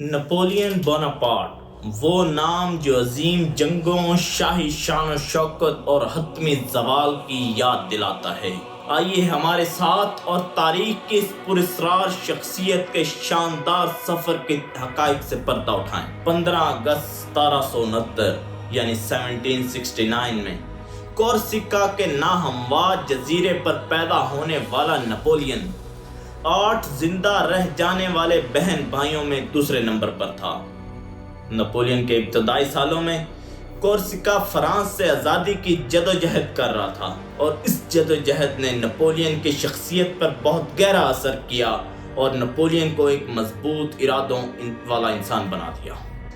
Napoleon Bonaparte, وہ نام جو عظیم جنگوں، شاہی شان و شوکت اور حتمی زوال کی یاد دلاتا ہے۔ آئیے ہمارے ساتھ اور تاریخ کی اس پراسرار شخصیت کے شاندار سفر کے حقائق سے پردہ اٹھائیں۔ 15 اگست 1769 یعنی 1769 میں کورسیکا کے ناہموار جزیرے پر پیدا ہونے والا نپولین 8 زندہ رہ جانے والے بہن بھائیوں میں دوسرے نمبر پر تھا۔ نپولین کے ابتدائی سالوں میں کورسیکا فرانس سے آزادی کی جدوجہد کر رہا تھا اور اس جدوجہد نے نپولین کی شخصیت پر بہت گہرا اثر کیا اور نپولین کو ایک مضبوط ارادوں والا انسان بنا دیا۔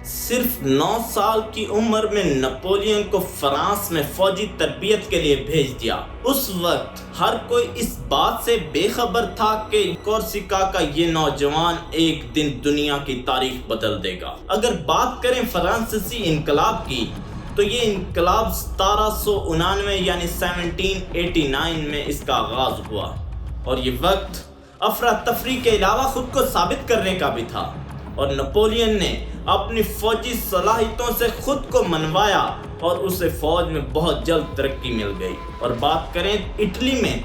صرف 9 سال کی عمر میں نپولین کو فرانس میں فوجی تربیت کے لیے بھیج دیا۔ اس وقت ہر کوئی اس بات سے بے خبر تھا کہ کورسیکا کا یہ نوجوان ایک دن دنیا کی تاریخ بدل دے گا۔ اگر بات کریں فرانسیسی انقلاب کی تو یہ انقلاب 1799 یعنی 1789 میں اس کا آغاز ہوا اور یہ وقت افراتفری کے علاوہ خود کو ثابت کرنے کا بھی تھا، اور نپولین نے اپنی فوجی صلاحیتوں سے خود کو منوایا اور اسے فوج میں بہت جلد ترقی مل گئی۔ اور بات کریں اٹلی میں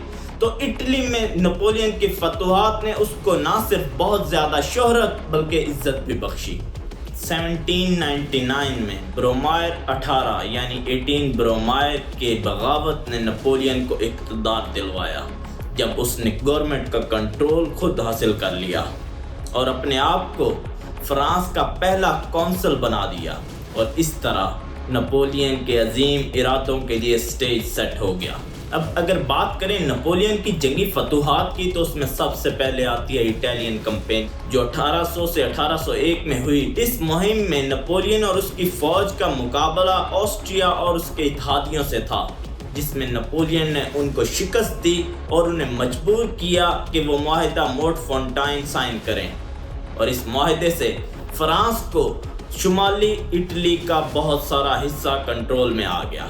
تو اٹلی میں نپولین کی فتوحات نے اس کو نہ صرف بہت زیادہ شہرت بلکہ عزت بھی بخشی۔ 1799 میں برومائر 18 یعنی 18 برومائر کے بغاوت نے نپولین کو اقتدار دلوایا، جب اس نے گورنمنٹ کا کنٹرول خود حاصل کر لیا اور اپنے آپ کو فرانس کا پہلا کونسل بنا دیا، اور اس طرح نپولین کے عظیم ارادوں کے لیے سٹیج سیٹ ہو گیا۔ اب اگر بات کریں نپولین کی جنگی فتوحات کی تو اس میں سب سے پہلے آتی ہے اٹالین کمپین جو 1800 سے 1801 میں ہوئی۔ اس مہم میں نپولین اور اس کی فوج کا مقابلہ آسٹریا اور اس کے اتحادیوں سے تھا، جس میں نپولین نے ان کو شکست دی اور انہیں مجبور کیا کہ وہ معاہدہ موٹ فونٹائن سائن کریں، اور اس معاہدے سے فرانس کو شمالی اٹلی کا بہت سارا حصہ کنٹرول میں آ گیا۔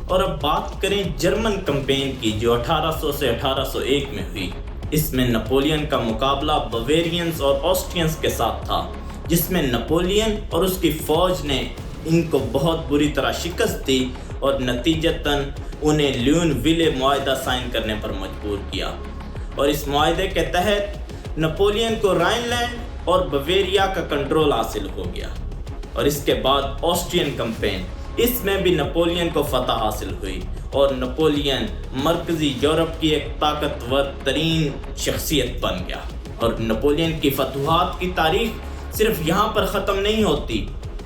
اور اب بات کریں جرمن کمپین کی جو 1800 سے 1801 میں ہوئی۔ اس میں نپولین کا مقابلہ بویرینز اور آسٹرینز کے ساتھ تھا، جس میں نپولین اور اس کی فوج نے ان کو بہت بری طرح شکست دی اور نتیجتاً انہیں لیون ویلے معاہدہ سائن کرنے پر مجبور کیا، اور اس معاہدے کے تحت نپولین کو رائن لینڈ اور بویریا کا کنٹرول حاصل ہو گیا۔ اور اس کے بعد آسٹرین کمپین، اس میں بھی نپولین کو فتح حاصل ہوئی اور نپولین مرکزی یورپ کی ایک طاقتور ترین شخصیت بن گیا۔ اور نپولین کی فتوحات کی تاریخ صرف یہاں پر ختم نہیں ہوتی،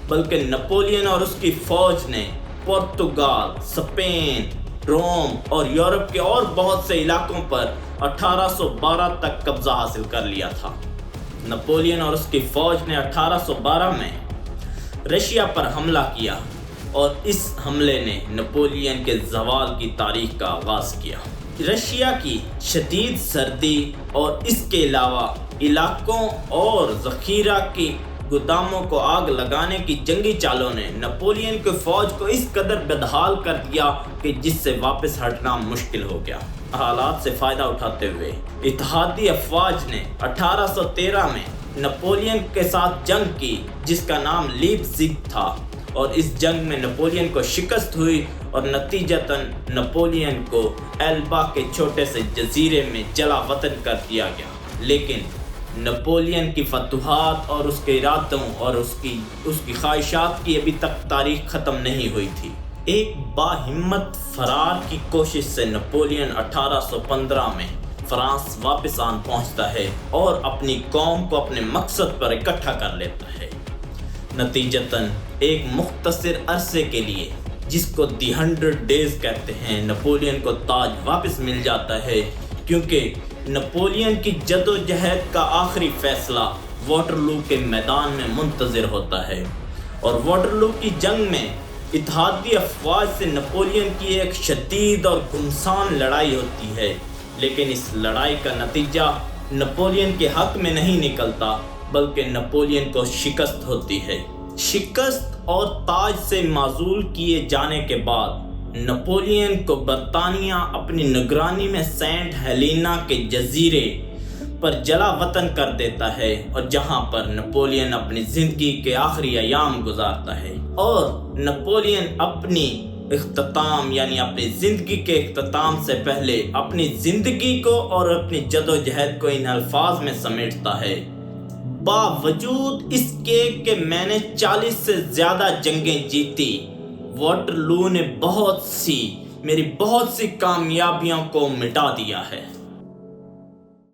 بلکہ نپولین اور اس کی فوج نے پرتگال، اسپین، روم اور یورپ کے اور بہت سے علاقوں پر 1812 تک قبضہ حاصل کر لیا تھا۔ نپولین اور اس کی فوج نے 1812 میں رشیا پر حملہ کیا اور اس حملے نے نپولین کے زوال کی تاریخ کا آغاز کیا۔ رشیا کی شدید سردی اور اس کے علاوہ علاقوں اور ذخیرہ کی گوداموں کو آگ لگانے کی جنگی چالوں نے نپولین کی فوج کو اس قدر بدحال کر دیا کہ جس سے واپس ہٹنا مشکل ہو گیا۔ حالات سے فائدہ اٹھاتے ہوئے اتحادی افواج نے 1813 میں نپولین کے ساتھ جنگ کی، جس کا نام لیپزگ تھا، اور اس جنگ میں نپولین کو شکست ہوئی اور نتیجتاً نپولین کو ایلبا کے چھوٹے سے جزیرے میں جلا وطن کر دیا گیا۔ لیکن نپولین کی فتوحات اور اس کے ارادوں اور اس کی خواہشات کی ابھی تک تاریخ ختم نہیں ہوئی تھی۔ ایک باہمت فرار کی کوشش سے نپولین 1815 میں فرانس واپس آن پہنچتا ہے اور اپنی قوم کو اپنے مقصد پر اکٹھا کر لیتا ہے۔ نتیجتاً ایک مختصر عرصے کے لیے، جس کو دی 100 ڈیز کہتے ہیں، نپولین کو تاج واپس مل جاتا ہے، کیونکہ نپولین کی جدوجہد کا آخری فیصلہ واٹرلو کے میدان میں منتظر ہوتا ہے، اور واٹرلو کی جنگ میں اتحادی افواج سے نپولین کی ایک شدید اور گھمسان لڑائی ہوتی ہے، لیکن اس لڑائی کا نتیجہ نپولین کے حق میں نہیں نکلتا، بلکہ نپولین کو شکست ہوتی ہے۔ شکست اور تاج سے معزول کیے جانے کے بعد نپولین کو برطانیہ اپنی نگرانی میں سینٹ ہیلینا کے جزیرے پر جلا وطن کر دیتا ہے اور جہاں پر نپولین اپنی زندگی کے آخری ایام گزارتا ہے، اور نپولین اپنی اختتام یعنی اپنی زندگی کے اختتام سے پہلے اپنی زندگی کو اور اپنی جدوجہد کو ان الفاظ میں سمیٹتا ہے: باوجود اس کے کہ میں نے 40 سے زیادہ جنگیں جیتی، واٹرلو نے میری بہت سی کامیابیوں کو مٹا دیا ہے۔